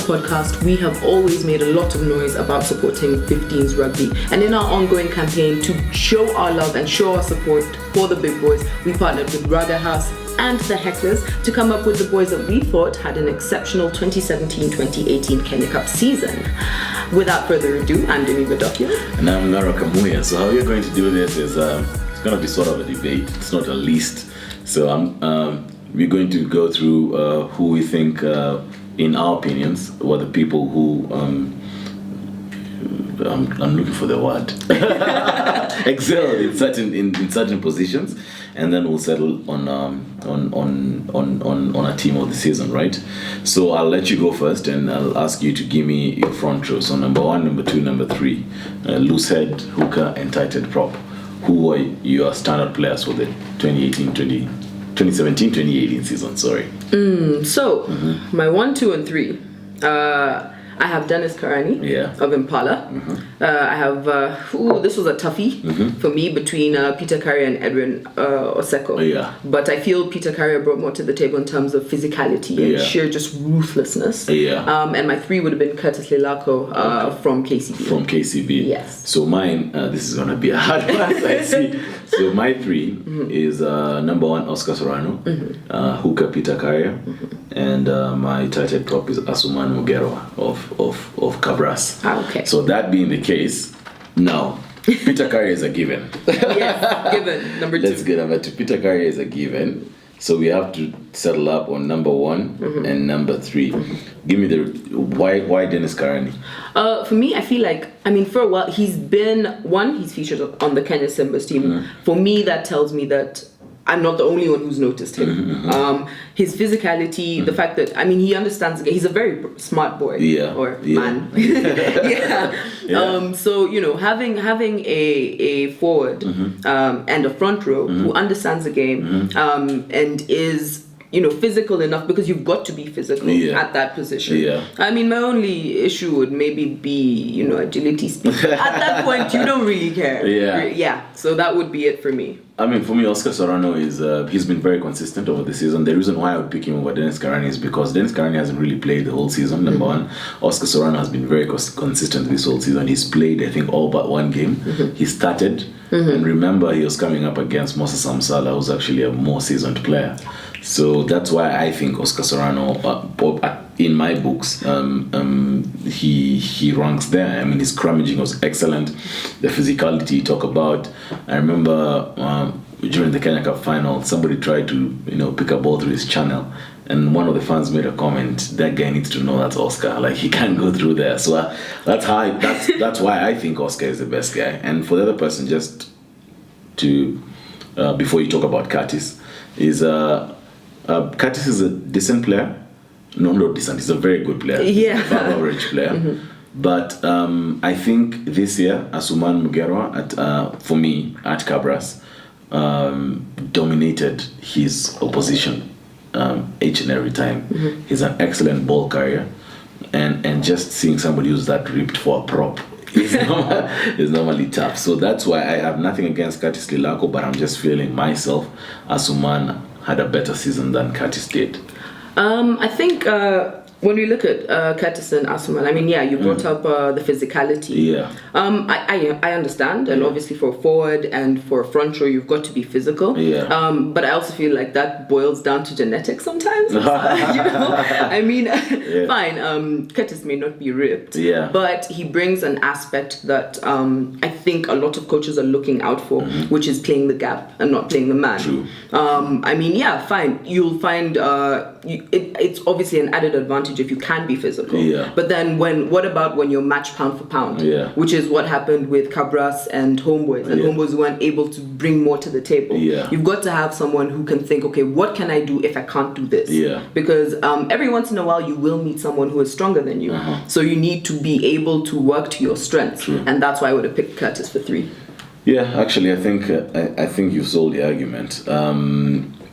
podcast, we have always made a lot of noise about supporting 15s rugby. And in our ongoing campaign to show our love and show our support for the big boys, we partnered with Raga House and the Hecklers to come up with the boys that we thought had an exceptional 2017-2018 Kenya Cup season. Without further ado, I'm Demi Badokia. And I'm Nara Kamuya. So how we're going to do this is it's going to be sort of a debate. It's not a list. So we're going to go through who we think, in our opinions, were the people who I'm looking for the word excelled in certain positions, and then we'll settle on a team of the season, right? So I'll let you go first, and I'll ask you to give me your front row. So number 1, number 2, number 3, loose head, hooker, and tight head prop. Who are your standard players for the 2017-2018 season? Sorry. My 1, 2, and 3. I have Dennis Karani of Impala. I have, this was a toughie for me between Peter Carrier and Edwin Oseko. But I feel Peter Carrier brought more to the table in terms of physicality and sheer just ruthlessness. And my 3 would have been Curtis Lelako from KCB. From KCB. Yes. So mine, this is going to be a hard one, I see. So my 3 is number 1, Oscar Sorano, hooker Peter Carrier, and my tight head prop is Asuman Mugerwa of Cabras. Okay. So that being the case, now Peter Carrier is a given. Yes, given. Number 2. Let's get over to Peter Carrier is a given. So we have to settle up on number 1 and number 3. Give me the why Dennis Karani? For me, I feel like, for a while, he's featured on the Kenya Simbas team. For me, that tells me that I'm not the only one who's noticed him. His physicality, the fact that, he understands the game. He's a very smart boy. Man. So, having a forward and a front row who understands the game and is physical enough, because you've got to be physical at that position. My only issue would maybe be, agility speed. At that point, you don't really care. So that would be it for me. For me, Oscar Sorano he's been very consistent over the season. The reason why I would pick him over Dennis Karani is because Dennis Karani hasn't really played the whole season, number 1. Oscar Sorano has been very consistent this whole season. He's played, I think, all but 1 game. He started, and remember, he was coming up against Moses Amsala, who's actually a more seasoned player. So that's why I think Oscar Sorano, in my books, he ranks there. His scrummaging was excellent. The physicality you talk about. I remember during the Kenya Cup final, somebody tried to pick a ball through his channel, and one of the fans made a comment, that guy needs to know that's Oscar. Like, he can't go through there. So that's why I think Oscar is the best guy. And for the other person, just to before you talk about Curtis, is Curtis is a decent player. No, not decent. He's a very good player. Above average player. But I think this year, Asuman Mugerwa for me at Cabras dominated his opposition each and every time. He's an excellent ball carrier, and just seeing somebody who's that ripped for a prop is normally tough. So that's why I have nothing against Curtis Lelako, but I'm just feeling myself, Asuman had a better season than Curtis did. I think when we look at Curtis and Asuman, you brought up the physicality. I understand, and obviously for a forward and for a front row, you've got to be physical. But I also feel like that boils down to genetics sometimes. Fine. Curtis may not be ripped, but he brings an aspect that I think a lot of coaches are looking out for, which is playing the gap and not playing the man. True. Fine. You'll find it's obviously an added advantage if you can be physical. But then what about when you're match pound for pound? Which is what happened with Cabras and Homeboys. And Homeboys weren't able to bring more to the table. You've got to have someone who can think, okay, what can I do if I can't do this? Because every once in a while you will meet someone who is stronger than you. So you need to be able to work to your strengths. And that's why I would have picked Curtis for 3. Actually, I think you've sold the argument.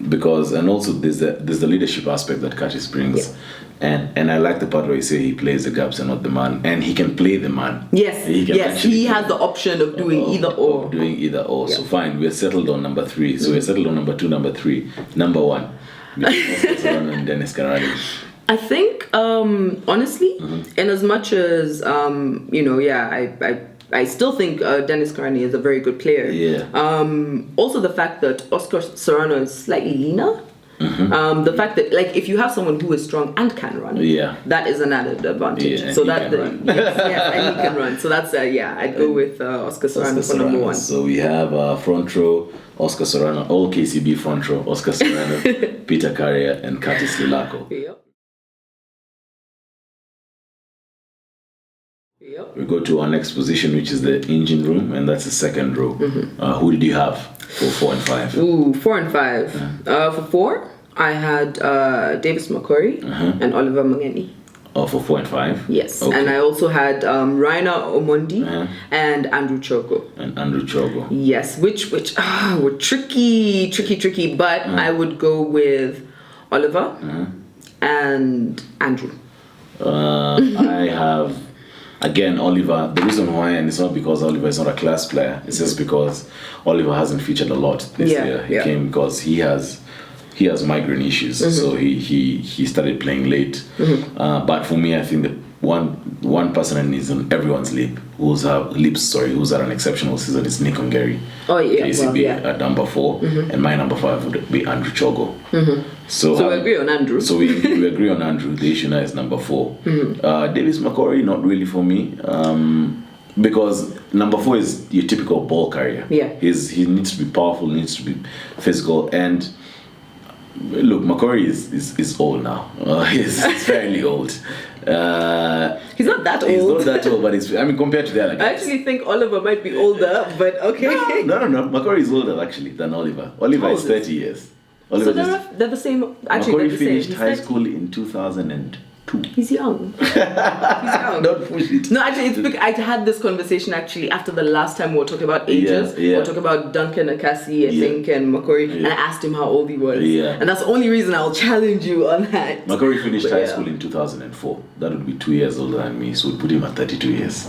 Because, and also there's the leadership aspect that Curtis brings. And I like the part where you say he plays the gaps and not the man, and he can play the man. Yes, he has the option of doing either or. Yeah. So fine, we're settled on number 3. So we're settled on number 2, number 3, number 1. And Dennis Karani. I think, honestly, in as much as, I still think Dennis Carney is a very good player. Yeah. Also, the fact that Oscar Serrano is slightly leaner. The fact that, like, if you have someone who is strong and can run, that is an added advantage. Yeah, so that yes, and he can run. So that's I'd go with Oscar Serrano for number one. So we have front row Oscar Serrano, all KCB front row Oscar Serrano, Peter Carrier, and Curtis Lilako. Yep. We go to our next position, which is the engine room, and that's the second row. Who did you have for 4 and 5? Ooh, 4 and 5. For 4, I had Davis McCurry and Oliver Mangeni. Oh, for 4 and 5? Yes. Okay. And I also had Rainer Omondi and Andrew Chogo. Yes, which were tricky, but I would go with Oliver and Andrew. I have, again, Oliver. The reason why, and it's not because Oliver is not a class player, it's just because Oliver hasn't featured a lot this year. He came because he has migraine issues, so he started playing late. But for me, I think that one person that is on everyone's lip who's had an exceptional season is Nick Ongeri. Oh yeah, KCB at number 4, and my number 5 would be Andrew Chogo. So we agree on Andrew. So we agree on Andrew. The issue now is number 4. Davis McCurry, not really for me. Because number 4 is your typical ball carrier. Yeah. He needs to be powerful, needs to be physical, and look, McCurry is old now. He's fairly old. He's not that old. He's not that old, but compared to the other guys. I actually think Oliver might be older, but okay. No. McCurry is older actually than Oliver. Oliver is 30 years. Oliver they're the same. Actually, McCurry finished high school in 2002. He's young. He's young. Don't push it. No, actually, I had this conversation actually after the last time we were talking about ages. We were talking about Duncan Akasi, I think, and McCurry, and I asked him how old he was. And that's the only reason I'll challenge you on that. McCurry finished high school in 2004. That would be 2 years older than me, so we'll put him at 32 years.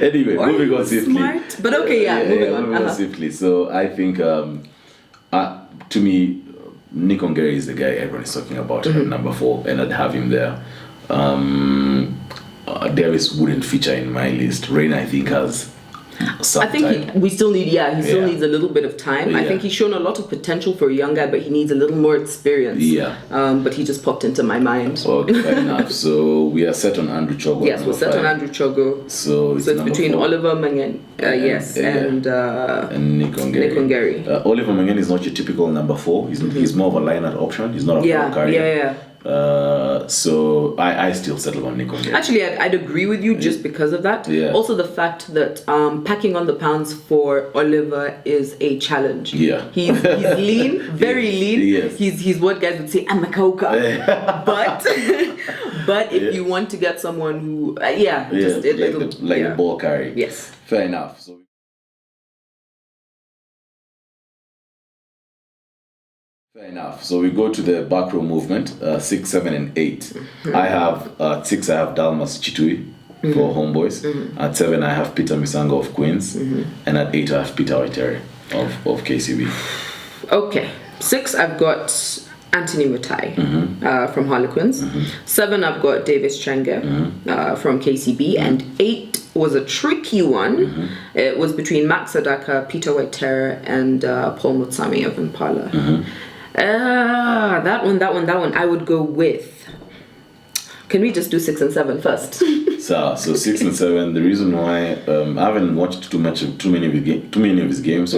Anyway, moving on swiftly. Smart, but okay, moving on swiftly. So I think, to me, Nick Ongeri is the guy everyone is talking about at number 4, and I'd have him there. Davis wouldn't feature in my list. Rain, I think, has some time. We still need, he still needs a little bit of time. I think he's shown a lot of potential for a young guy, but he needs a little more experience. But he just popped into my mind. Okay, fair enough. So we are set on Andrew Chogo. Yes, we're set on Andrew Chogo. So it's between 4. Oliver Mangen, and Nick Ongeri. Oliver Mangen is not your typical number 4. He's more of a line-out option. He's not a ball carrier. So I still settle on Nick Ongeri. Actually, I'd agree with you just because of that. Also, the fact that packing on the pounds for Oliver is a challenge. He's lean, very lean. Yes. He's what guys would say, Amakoka. But if you want to get someone who, a ball carrier. Yes. Fair enough. Fair enough. So we go to the back row movement, 6, 7, and 8. I have at 6. I have Dalmas Chitui for Homeboys. At 7, I have Peter Misango of Queens, and at 8, I have Peter Waitere of KCB. Okay, 6. I've got Anthony Mutai from Harlequins. 7, I've got Davis Chenge from KCB, and 8 was a tricky one. It was between Max Sadaka, Peter Waitere, and Paul Mutsami of Impala. That one. I would go with. Can we just do 6 and 7 first? So 6 and 7. The reason why I haven't watched too many of his games,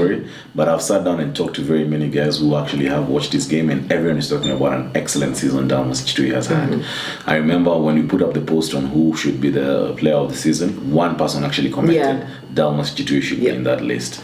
but I've sat down and talked to very many guys who actually have watched his game, and everyone is talking about an excellent season Dalmas Chitui has had. I remember when we put up the post on who should be the player of the season, one person actually commented Dalmas Chitui should be in that list.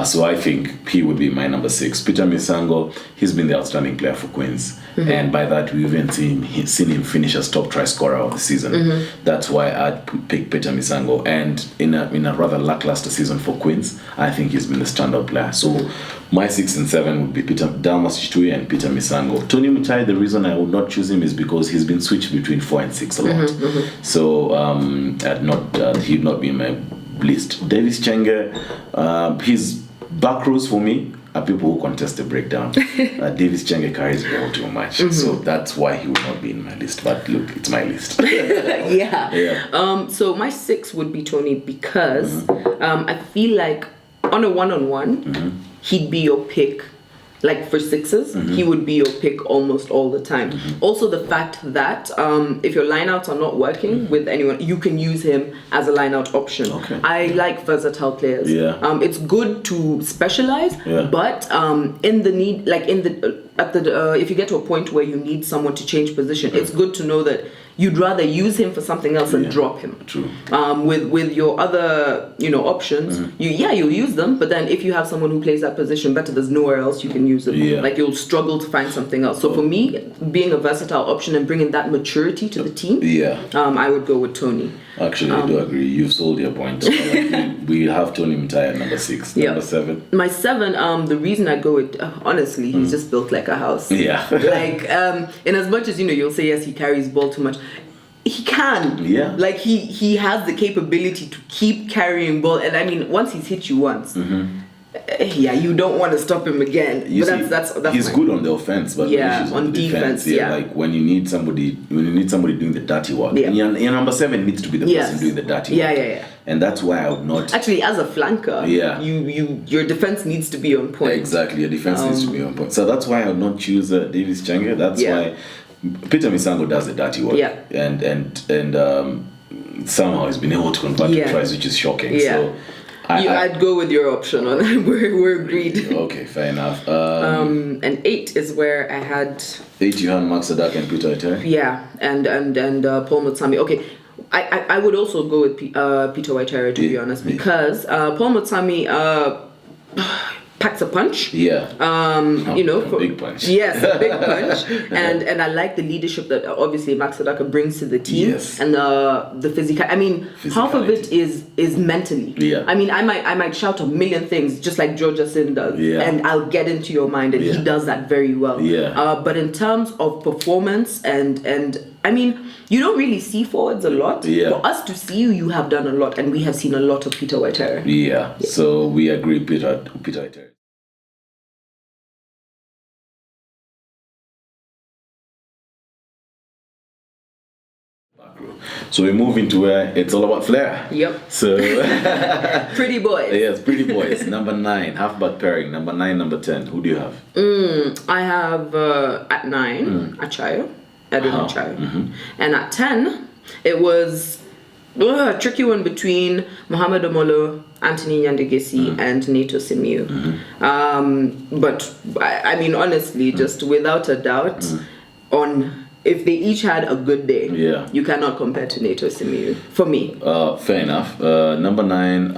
So I think he would be my number 6. Peter Misango, he's been the outstanding player for Queens, and by that we've even seen him finish as top try scorer of the season. That's why I'd pick Peter Misango, and in a rather lackluster season for Queens, I think he's been the standout player. So my 6 and 7 would be Dalmas Chitui and Peter Misango. Tony Mutai, the reason I would not choose him is because he's been switched between 4 and 6 a lot. So he'd not be in my list. Davis Chenge, his back rows for me, are people who contest the breakdown. Davis Chenge carries ball too much, so that's why he will not be in my list. But look, it's my list. Yeah. So my 6 would be Tony because I feel like on a one-on-one, he'd be your pick. Like for sixes, he would be your pick almost all the time. Also, the fact that if your lineouts are not working with anyone, you can use him as a lineout option. Okay. I like versatile players. Yeah. It's good to specialize, but in the need, like if you get to a point where you need someone to change position, it's good to know that you'd rather use him for something else and drop him. True. With your other options, you'll use them, but then if you have someone who plays that position better, there's nowhere else you can use them. Like you'll struggle to find something else. So for me, being a versatile option and bringing that maturity to the team, I would go with Tony. Actually, I do agree. You've sold your point. We have Tony Mutaya at number 6. Number 7. My 7, the reason I go with, honestly, he's just built like a house. Yeah. Like, in as much as, you'll say, yes, he carries ball too much. He can. Yeah. Like, he has the capability to keep carrying ball. And I mean, once he's hit you once, you don't want to stop him again. That's he's good on the offense, but on defense. Like when you need somebody doing the dirty work. And your number 7 needs to be the person doing the dirty work. Yeah. And that's why I would not. Actually, as a flanker, your defense needs to be on point. Exactly, your defense needs to be on point. So that's why I would not choose Davis Chenge. That's why Peter Misango does the dirty work. Yeah. And somehow he's been able to convert to tries, which is shocking. Yeah. So I'd go with your option on that. We're agreed. Okay, fair enough. And 8 is where I had 8 you had Max Sadak and Peter Waitere? Yeah, and Paul Mutsami. Okay. I would also go with Peter Waitere, to be honest, because Paul Mutsami packs a punch. Yeah. A big punch. Yes, a big punch. And I like the leadership that obviously Max Sadaka brings to the team. Yes. And the physical. I mean, half of it is mentally. Yeah. I mean, I might shout a million things just like Georgia Sin does. Yeah. And I'll get into your mind, and he does that very well. Yeah. But in terms of performance and I mean, you don't really see forwards a lot. Yeah. For us to see you have done a lot, and we have seen a lot of Peter Waitere. Yeah. So we agree, Peter Waitere. So we move into where it's all about flair. Yep. So Pretty boys. Yes, pretty boys. Number 9, halfback pairing. Number 9, number 10. Who do you have? I have at 9 Achayo, Edwin Achayo, and at 10 it was a tricky one between Mohamed Omolo, Anthony Nyandegesi, and Neto Simiyu. But I mean, honestly, just without a doubt, if they each had a good day, you cannot compare to Neto Simiyu, for me. Fair enough. Number 9,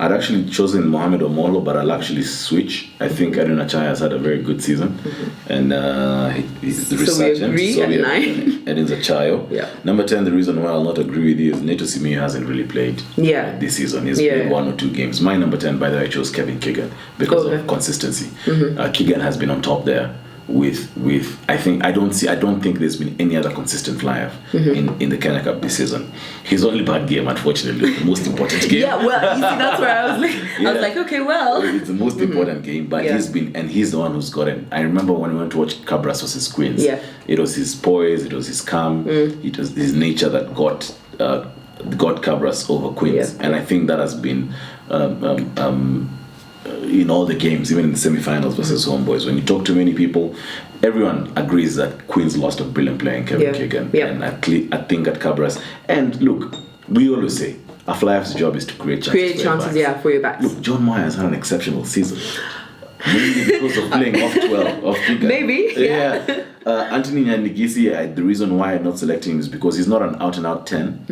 I'd actually chosen Mohamed Omolo, but I'll actually switch. I think Edwin Achayo has had a very good season, and he's resurgent. So we agree at 9. Edwin's Achayo. Yeah. Number 10, the reason why I'll not agree with you is Neto Simiyu hasn't really played this season. He's played 1 or 2 games. My number 10, by the way, I chose Kevin Keegan because of consistency. Keegan has been on top there. With I don't think there's been any other consistent flyer in the Kenya Cup this season. His only bad game, unfortunately, the most important game. Yeah, well, you see, that's where I was like, okay, well, it's the most important game, but he's the one who's gotten. I remember when we went to watch Cabras versus Queens. Yeah. It was his poise, it was his calm, it was his nature that got Cabras over Queens, and I think that has been. In all the games, even in the semi-finals versus Homeboys, when you talk to many people, everyone agrees that Queens lost a brilliant player in Kevin Keegan. And I think at Cabras. And look, we always say a flyer's job is to create chances. For your backs. Look, John Moore has had an exceptional season. Maybe because of playing off 12 of Keegan. Maybe. Yeah. Anthony Nyandegesi, the reason why I'm not selecting him is because he's not an out-and-out 10.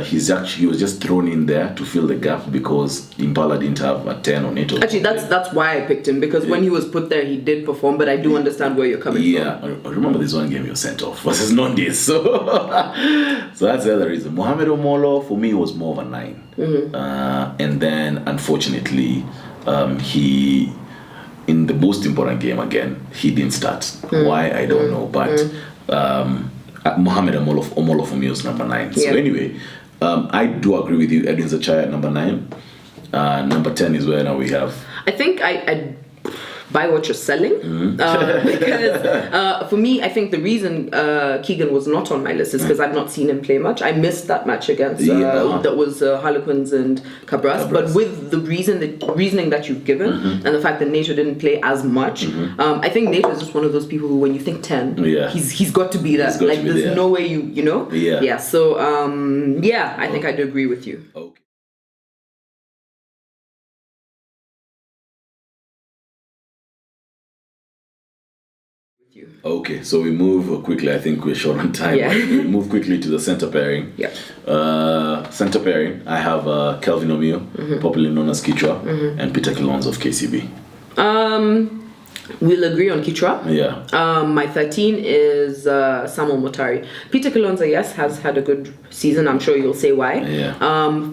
He was just thrown in there to fill the gap because Impala didn't have a 10 on it. Actually, that's why I picked him, because when he was put there, he did perform, but I do understand where you're coming from. Yeah, I remember this one game he was sent off versus Nondes. So that's the other reason. Mohamed Omolo, for me, was more of a 9. And then, unfortunately, he... in the most important game again, he didn't start. Why, I don't know. But Mohamed Omolo for me was number 9. So anyway, I do agree with you. Edwin Achayo at number 9. Number 10 is where now we have... I think I buy what you're selling because for me, I think the reason Keegan was not on my list is because I've not seen him play much. I missed that match against that was Harlequins and Cabras. But with the reasoning that you've given and the fact that Nato didn't play as much, I think Nato is just one of those people who, when you think 10, he's got to be that. Like there's no way you know. Yeah. So I think I'd agree with you. Okay. Okay, so we move quickly. I think we're short on time. Yeah. We move quickly to the center pairing. Yeah. Center pairing, I have Kelvin Omio, popularly known as Kichwa, and Peter Kilonzo of KCB. We'll agree on Kichwa. Yeah. My 13 is Samuel Motari. Peter Kilonzo, yes, has had a good season. I'm sure you'll say why. Yeah.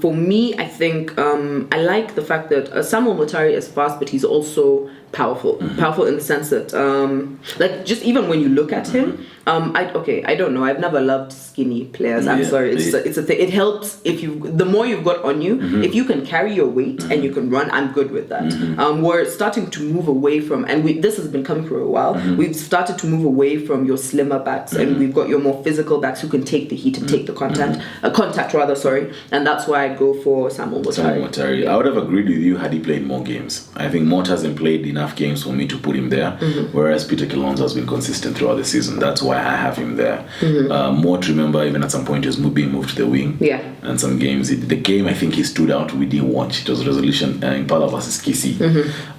For me, I think I like the fact that Samuel Motari is fast, but he's also powerful. Powerful in the sense that, like, just even when you look at him, I don't know. I've never loved skinny players. I'm sorry. It's a thing. It helps if the more you've got on you, if you can carry your weight and you can run, I'm good with that. We're starting to move away from, and this has been coming for a while. We've started to move away from your slimmer backs, and we've got your more physical backs who can take the heat and take the contact rather. Sorry, and that's why I go for Samuel Motari. Yeah. I would have agreed with you had he played more games. I think Mott hasn't played enough games for me to put him there, whereas Peter Kilonzo has been consistent throughout the season. That's why I have him there. Mott, remember, even at some point he was being moved to the wing. Yeah. And some games, the game I think he stood out. We didn't watch. It was Resolution Impala versus Kisi.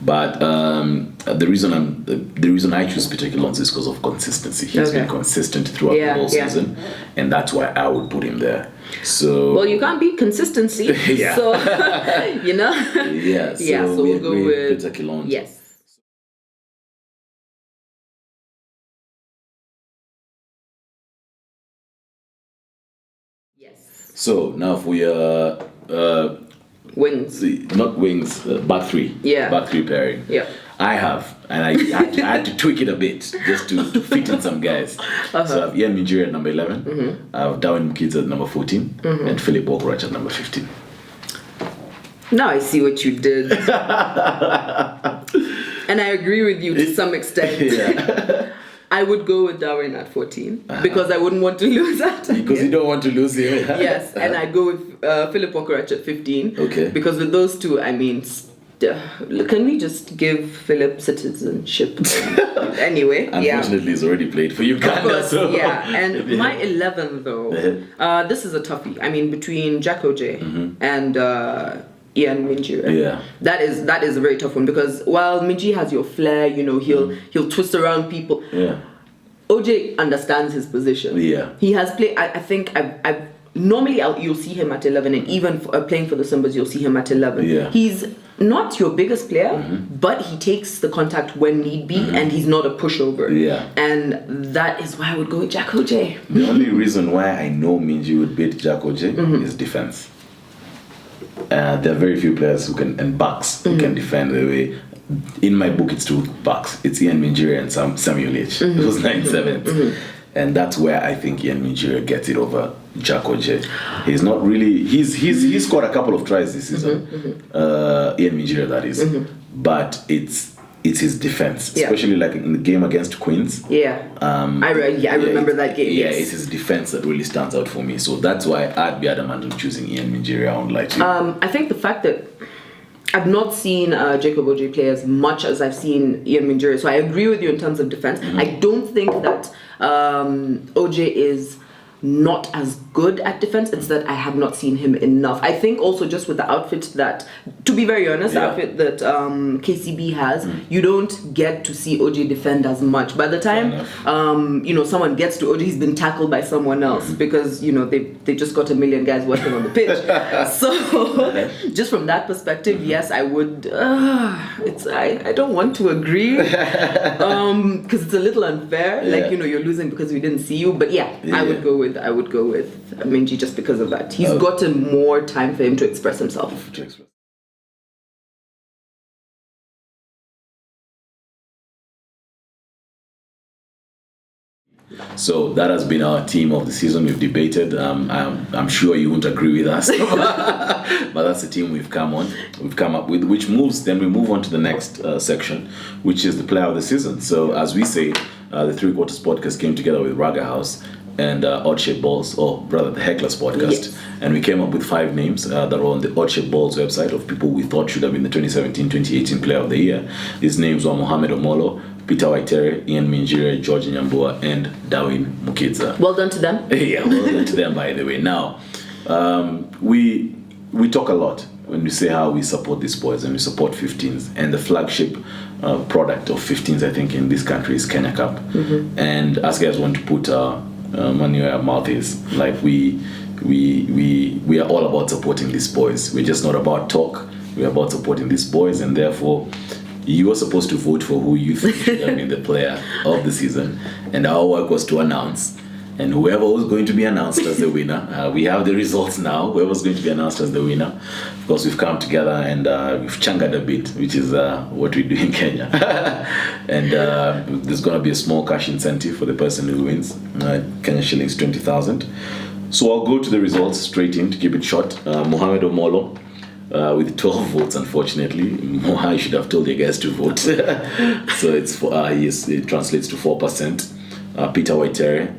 But the reason I choose Peter Kilonzo is because of consistency. He's been consistent throughout the whole season, and that's why I would put him there. So well, you can't beat consistency. So you know. So we'll go with Peter Kilonzo. Yes. So now for your wings, not wings, back three. Yeah. Back three pairing. Yeah. I have, and I had to tweak it a bit just to fit in some guys. So I have Ian Minjiri at number 11, I have Darwin Mkids at number 14, and Philip Walker at number 15. Now I see what you did. And I agree with you to some extent. Yeah. I would go with Darwin at 14 because I wouldn't want to lose that. Because you don't want to lose him. Yes, and I'd go with Philip Walker at 15. Okay. Because with those two, I mean, can we just give Philip citizenship? Anyway, Unfortunately, he's already played for Uganda. Of course, so. And my 11 though, this is a toughie. I mean, between Jack OJ and Ian Minjiri. Yeah. That is a very tough one because while Minji has your flair, you know, he'll twist around people. Yeah. OJ understands his position. Yeah. He has played. I think I've normally you'll see him at 11, and even playing for the Simbas, you'll see him at 11. Yeah. He's not your biggest player, but he takes the contact when need be, and he's not a pushover. Yeah. And that is why I would go with Jack OJ. The only reason why I know Minji would beat Jack OJ is defense. There are very few players who can, and backs who can defend the way. In my book, it's two backs. It's Ian Minjiri and Samuel H. Those 9-7s. And that's where I think Ian Minjiri gets it over Jack OJ. He's not really. He's scored a couple of tries this season. Ian Minjiri, that is. But it's his defense, especially like in the game against Queens. I remember that game. Yeah, it's his defense that really stands out for me. So that's why I'd be adamant on choosing Ian Minjiri. I would like to. I think the fact that I've not seen Jacob OJ play as much as I've seen Ian Minjiri, so I agree with you in terms of defense. I don't think that OJ is not as good at defense. It's that I have not seen him enough. I think also just with the outfit that, to be very honest, the outfit that KCB has, you don't get to see OJ defend as much. By the time someone gets to OJ, he's been tackled by someone else because they just got a million guys working on the pitch. So just from that perspective, yes, I would. I don't want to agree because it's a little unfair. Like you're losing because we didn't see you. But I would go with Minji just because of that. He's gotten more time for him to express himself. So that has been our team of the season. We've debated. I'm sure you won't agree with us, but that's the team we've come up with. Which moves. Then we move on to the next section, which is the player of the season. So as we say, the Three Quarters podcast came together with Raga House and Odd Shape Balls, or rather the Hecklers podcast, and we came up with 5 names that were on the Odd Shape Balls website of people we thought should have been the 2017-2018 Player of the Year. These names were Mohamed Omolo, Peter Waitere, Ian Minjire, George Nyambua, and Darwin Mukidza. Well done to them. Yeah, well done to them, by the way. Now, we talk a lot when we say how we support these boys and we support 15s, and the flagship product of 15s, I think, in this country is Kenya Cup. Mm-hmm. And us guys want to put money where our mouth is. Like we are all about supporting these boys. We're just not about talk. We're about supporting these boys, and therefore you were supposed to vote for who you think should have been the player of the season, and our work was to announce. And whoever was going to be announced as the winner, we have the results now. Whoever's going to be announced as the winner, of course, we've come together and we've changered a bit, which is what we do in Kenya. And there's going to be a small cash incentive for the person who wins, Kenya shillings 20,000. So I'll go to the results straight in to keep it short. Mohamed Omolo, with 12 votes, unfortunately. I should have told you guys to vote. So it's it translates to 4%. Peter Waitere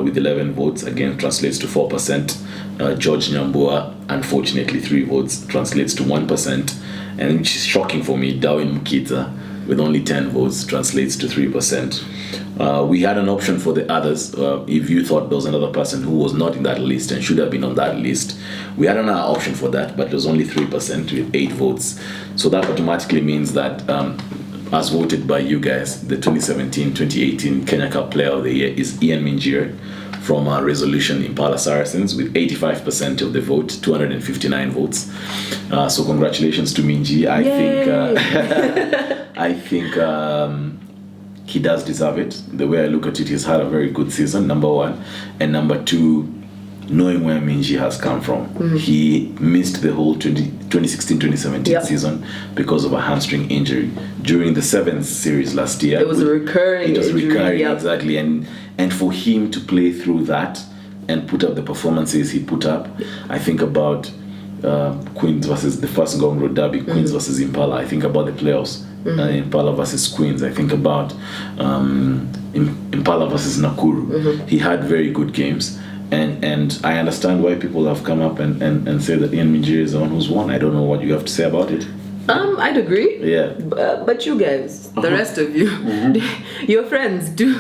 with 11 votes, again translates to 4%. George Nyambua, unfortunately 3 votes, translates to 1%. And which is shocking for me, Darwin Mukidza with only 10 votes translates to 3%. We had an option for the others. If you thought there was another person who was not in that list and should have been on that list, we had another option for that, but it was only 3% with 8 votes. So that automatically means that as voted by you guys, the 2017-2018 Kenya Cup Player of the Year is Ian Minjire from Resolution Impala Saracens with 85% of the vote, 259 votes. So congratulations to Minji. I think he does deserve it. The way I look at it, he's had a very good season, number one. And number two, knowing where Minji has come from. Mm-hmm. He missed the whole 2016-2017 season because of a hamstring injury. During the 7th series last year, it was a recurring injury. Exactly. And for him to play through that and put up the performances he put up, I think about Queens versus the first Ngong Derby, Queens versus Impala. I think about the playoffs, Impala versus Queens. I think about Impala versus Nakuru. Mm-hmm. He had very good games. And I understand why people have come up and said that Ian Minjire is the one who's won. I don't know what you have to say about it. I'd agree. Yeah. But you guys, the rest of you, your friends, do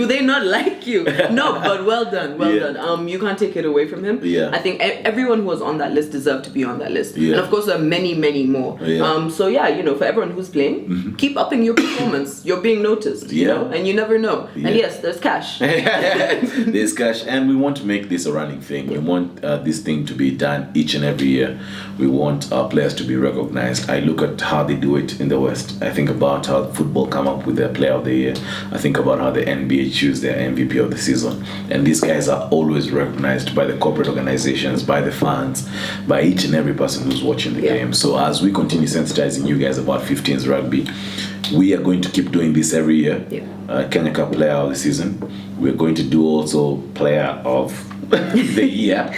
they not like you? No, but well done. You can't take it away from him. Yeah. I think everyone who was on that list deserved to be on that list. Yeah. And of course there are many, many more. Yeah. So for everyone who's playing, keep upping your performance. You're being noticed, you know, and you never know. Yeah. And yes, there's cash. There's cash, and we want to make this a running thing. We want this thing to be done each and every year. We want our players to be recognized. I look at how they do it in the West. I think about how football come up with their Player of the Year. I think about how the NBA choose their MVP of the season. And these guys are always recognized by the corporate organizations, by the fans, by each and every person who's watching the game. So as we continue sensitizing you guys about 15s rugby, we are going to keep doing this every year. Kenya Cup Player of the Season. We're going to do also Player of the Year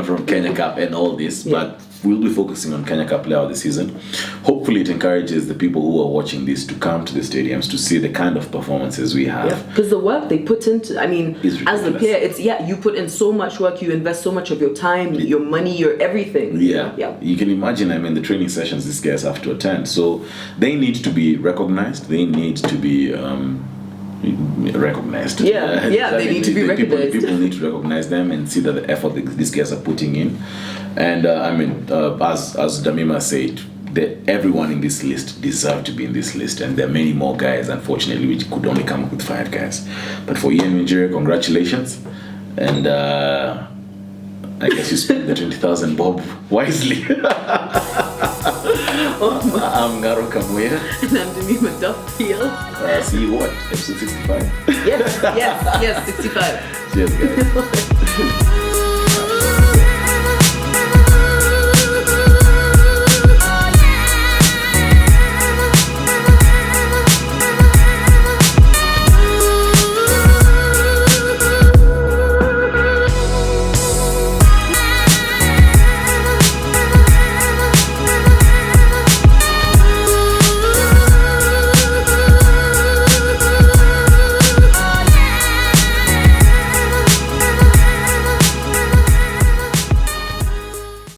from Kenya Cup and all this. But we'll be focusing on Kenya Cup Player of the Season. Hopefully it encourages the people who are watching this to come to the stadiums to see the kind of performances we have. Because the work they put into, as the player, it's you put in so much work, you invest so much of your time, your money, your everything. You can imagine, the training sessions these guys have to attend. So they need to be recognized. They need to be recognized. They need to be recognized. People need to recognize them and see that the effort that these guys are putting in. And as Damima said, everyone in this list deserves to be in this list, and there are many more guys. Unfortunately, we could only come up with 5 guys. But for Ian Minjire, congratulations, and I guess you spent the 20,000 bob wisely. I'm Ngaro Kamwea. And I'm Damima Duffield. See you episode 65? Yes, 65. Cheers, guys.